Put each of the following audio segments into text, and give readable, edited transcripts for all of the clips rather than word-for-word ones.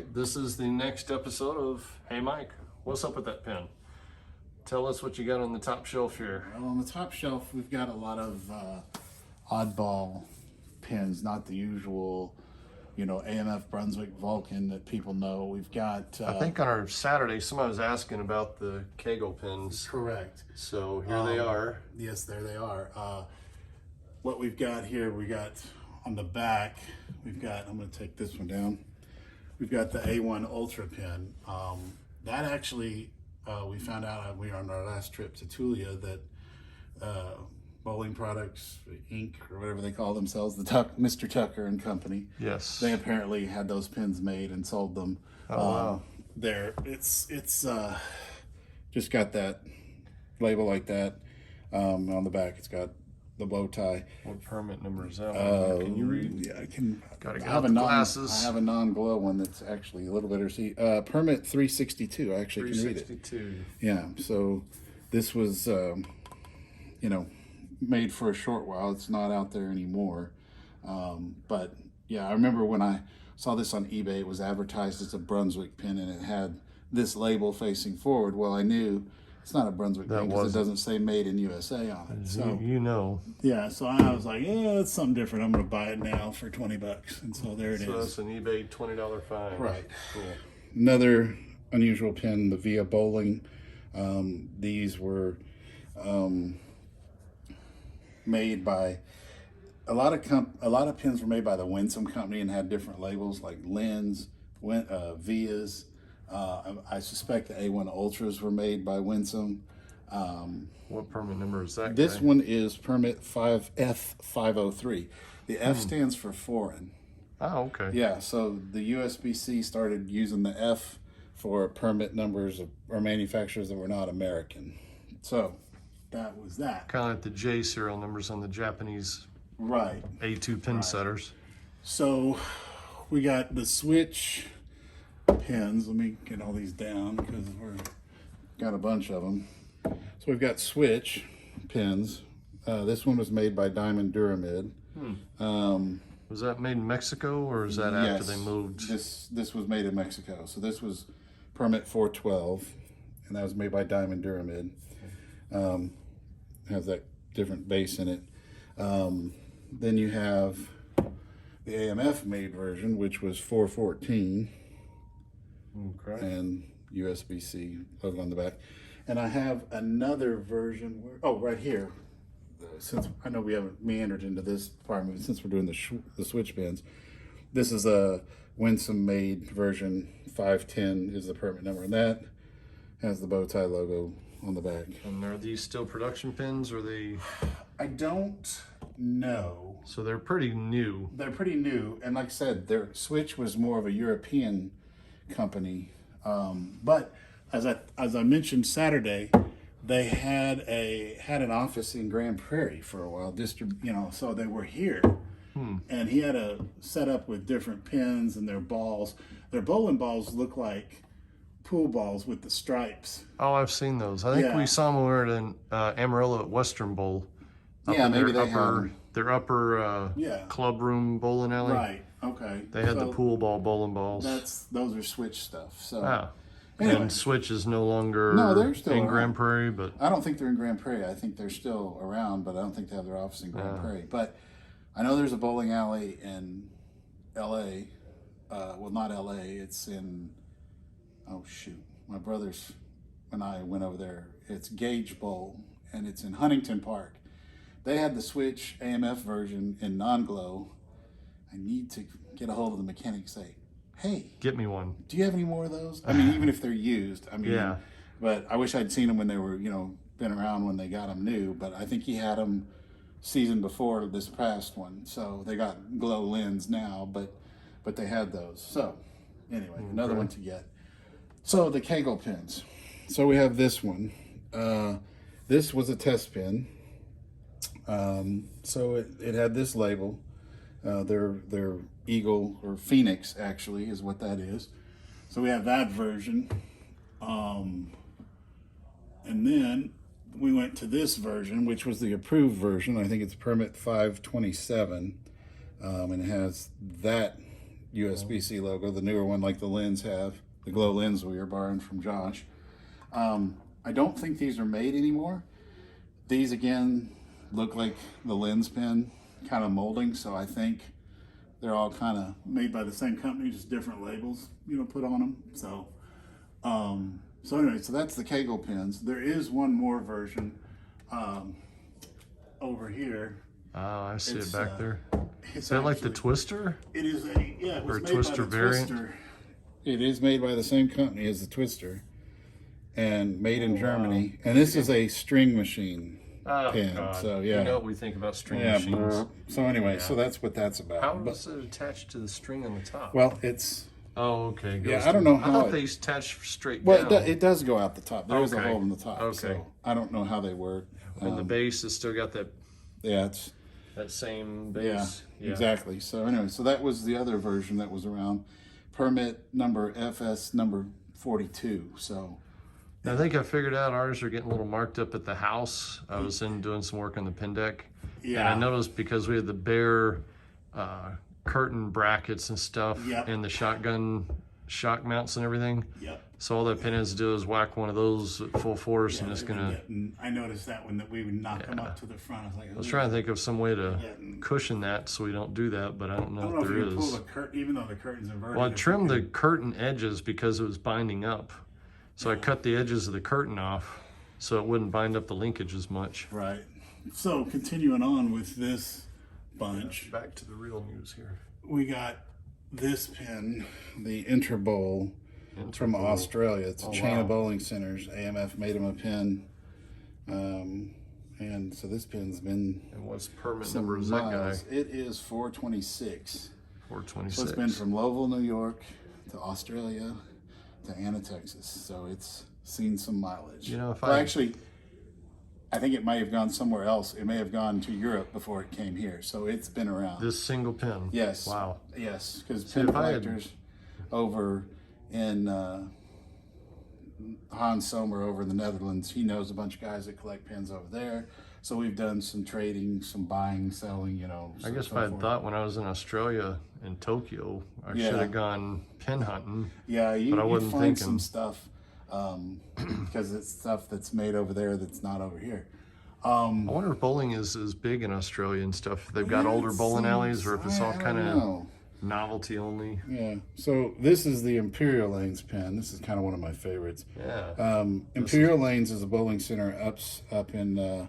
right, this is the next episode of Hey Mike, what's up with that pen? Tell us what you got on the top shelf here. Well, on the top shelf, we've got a lot of oddball pens, not the usual, AMF Brunswick Vulcan that people know. We've got... I think on our Saturday, somebody was asking about the Kegel pens. Correct. So here they are. Yes, there they are. What we've got here, we got on the back, I'm going to take this one down. We've got the A1 Ultra pen. That actually, we found out we were on our last trip to Tulia that Bowling Products Inc. or whatever they call themselves, Mr. Tucker and Company. Yes. They apparently had those pens made and sold them. Oh, wow. It's just got that label like that. On the back, it's got the bow tie. What permit number is that one? Can you read? Yeah, I can. Gotta get I have out the glasses. I have a non-glow one that's actually a little bit receipt. Permit 362. I actually can read it. 362. Yeah. So this was, made for a short while. It's not out there anymore. But yeah, I remember when I saw this on eBay, it was advertised as a Brunswick pen and it had this label facing forward. Well, I knew it's not a Brunswick pen because it doesn't say made in USA on it. So yeah, so I was like, yeah, it's something different. I'm going to buy it now for $20. And so there it is. So that's an eBay $20 find. Right. Cool. Another unusual pen, the Via Bowling. These were made by a lot of pens were made by the Winsome company and had different labels like Lens, Vias. I suspect the A1 Ultras were made by Winsome. What permit number is that? This one is permit F503. The F stands for foreign. Oh, okay. Yeah, so the USBC started using the F for permit numbers or manufacturers that were not American. So that was that. Kind of like the J serial numbers on the Japanese Right. A2 pen setters. So we got the Switch pens. Let me get all these down because we've got a bunch of them. So we've got Switch pens. This one was made by Diamond Duramid. Was that made in Mexico or is that after they moved? This was made in Mexico. So this was permit 412 and that was made by Diamond Duramid. Has that different base in it. Then you have the AMF made version, which was 414. Okay. And USB-C logo on the back. And I have another version right here. Since I know we haven't meandered into this part, but since we're doing the Switch pens, this is a Winsome made version. 510 is the permit number, and that has the bow tie logo on the back. And are these still production pens or are they? I don't know. So they're pretty new. They're pretty new, and like I said, their Switch was more of a European company. But as I mentioned Saturday, they had an office in Grand Prairie for a while. So they were here, and he had a setup with different pins and their balls. Their bowling balls look like pool balls with the stripes. Oh, I've seen those. I think we saw them when we were in Amarillo at Western Bowl. Yeah, maybe they have their upper club room bowling alley. Right. Okay. They had the pool ball bowling balls. Those are Switch stuff. So. Anyway. And Switch is no longer they're still in around. Grand Prairie, but I don't think they're in Grand Prairie. I think they're still around, but I don't think they have their office in Grand Prairie. But I know there's a bowling alley in L.A. Well, not L.A. It's in my brothers and I went over there. It's Gage Bowl, and it's in Huntington Park. They had the Switch AMF version in non-glow. I need to get a hold of the mechanic and say, hey, get me one. Do you have any more of those? I mean, even if they're used. I mean, but I wish I'd seen them when they were, been around when they got them new. But I think he had them season before this past one. So they got glow lens now, but they had those. So anyway, another one to get. So the Kegel pens. So we have this one. This was a test pen. So it had this label. Their Eagle or Phoenix actually is what that is. So we have that version. And then we went to this version, which was the approved version. I think it's permit 527. And it has that USB-C logo, the newer one like the lens have, the glow lens we were borrowing from Josh. I don't think these are made anymore. These again look like the lens pen kind of molding, so I think they're all kind of made by the same company, just different labels, put on them. So, so anyway, so that's the Kegel pens. There is one more version over here. Oh, I see it back there. Is that like the Twister? It is yeah, it was or made Twister by the variant? Twister. It is made by the same company as the Twister, and made in Germany. And this is a string machine pen. God. So yeah, You know what we think about string machines. So anyway, so that's what that's about. How is it attached to the string on the top? Well, it's okay. I don't know how. I thought they attached straight well, down. it does go out the top. There is a Okay. hole in the top. Okay. So I don't know how they work. And the base has still got that it's same base. yeah, exactly. So anyway, so that was the other version that was around, permit number FS number 42. So I think I figured out ours are getting a little marked up at the house. I was in doing some work on the pen deck. yeah, And I noticed because we had the bare curtain brackets and stuff Yep. and the shotgun shock mounts and everything. yep. So all that pen has to do is whack one of those at full force and it's gonna. I noticed that one that we would knock them up to the front. I was like, I was trying to think of some way to Getting- cushion that so we don't do that, but I don't know I don't if know if there you can pull is. the curtain, even though the curtain's inverted. Well, I if you trimmed the can- curtain edges because it was binding up. So I cut the edges of the curtain off so it wouldn't bind up the linkage as much. Right. So continuing on with this bunch, Back to the real news here. we got this pen, the Interbowl from Interbowl. Australia. It's a chain wow. of bowling centers. AMF made them a pen. And so this pen's been And what's permit some number is that guy? miles. It is 426. 426. So it's been from Lowell, New York to Australia to Anna, Texas. So it's seen some mileage. If well, I actually, I think it may have gone somewhere else. It may have gone to Europe before it came here. So it's been around. this single pen. Yes. Wow. Yes, because See, pen if I had- collectors over in Hans Sommer over in the Netherlands, he knows a bunch of guys that collect pens over there. So we've done some trading, some buying, selling, I guess if I had thought when I was in Australia in Tokyo, I Yeah. should have gone pen hunting. Yeah, but I you wasn't find thinking. some stuff because it's stuff that's made over there that's not over here. I wonder if bowling is as big in Australia and stuff. If they've got older bowling alleys or if it's all kind of of. novelty only. Yeah. So this is the Imperial Lanes pen. This is kind of one of my favorites. Yeah. Imperial Lanes is a bowling center up in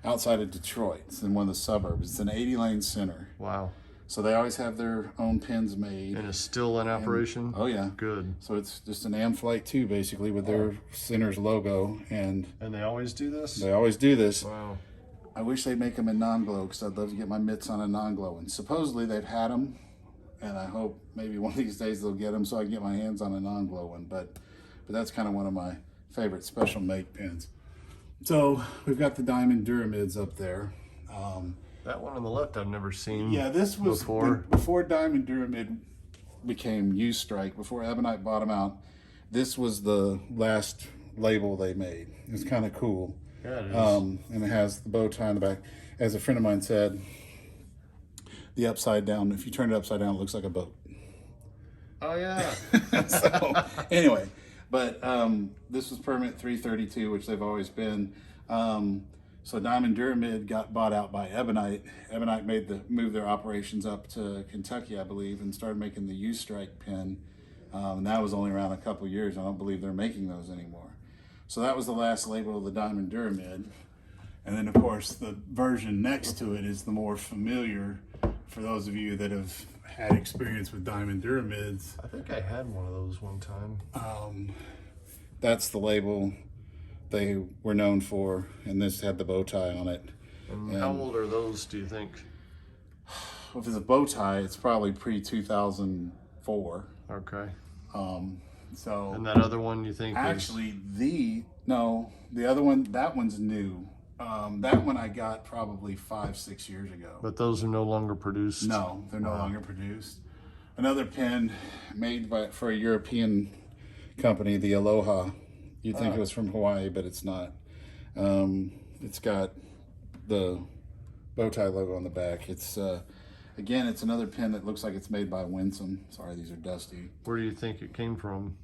outside of Detroit. It's in one of the suburbs. It's an 80-lane center. Wow. So they always have their own pens made. And it's still in operation? Oh yeah. Good. So it's just an Am-Flight 2 basically with their center's logo, and And they always do this? they always do this. Wow. I wish they'd make them in non-glow because I'd love to get my mitts on a non-glow one. Supposedly they've had them, and I hope maybe one of these days they'll get them so I can get my hands on a non-glow one. But that's kind of one of my favorite special make pens. So we've got the Diamond Duramids up there. That one on the left I've never seen. Yeah, this was before. before Diamond Duramid became U-Strike, before Ebonite bought them out. This was the last label they made. It's kind of cool. Yeah, it is. And it has the bow tie on the back. As a friend of mine said, the upside down, if you turn it upside down, it looks like a boat. Oh, yeah. So anyway, but this was permit 332, which they've always been. So Diamond Duramid got bought out by Ebonite. Ebonite moved their operations up to Kentucky, I believe, and started making the U-Strike pen. And that was only around a couple years. I don't believe they're making those anymore. So that was the last label of the Diamond Duramid. And then, of course, the version next to it is the more familiar for those of you that have had experience with Diamond Duramids. I think I had one of those one time. That's the label they were known for, and this had the bow tie on it. And how old are those, do you think? If it's a bow tie, it's probably pre-2004. Okay. So And that other one you think is... actually, the other one, that one's new. That one I got probably 5-6 years ago. But those are no longer produced? No, they're no longer produced. Another pen made for a European company, the Aloha. You'd think it was from Hawaii, but it's not. It's got the bow tie logo on the back. It's Again, it's another pin that looks like it's made by Winsome. Sorry, these are dusty. Where do you think it came from?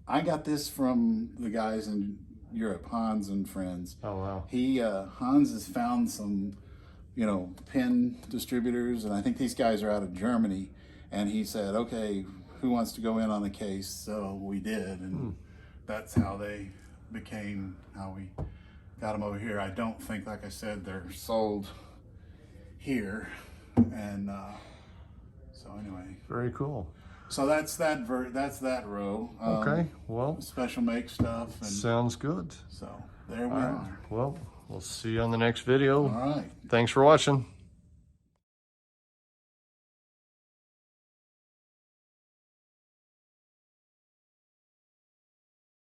I got this from the guys in Europe, Hans and friends. Oh, wow. Hans has found some, pin distributors, and I think these guys are out of Germany. And he said, okay, who wants to go in on the case? So we did, and that's how they became, how we got them over here. I don't think, like I said, they're sold here. And so anyway. Very cool. So that's that row. Okay, well. Special make stuff. And sounds good. so there we are. Well, we'll see you on the next video. All right. Thanks for watching.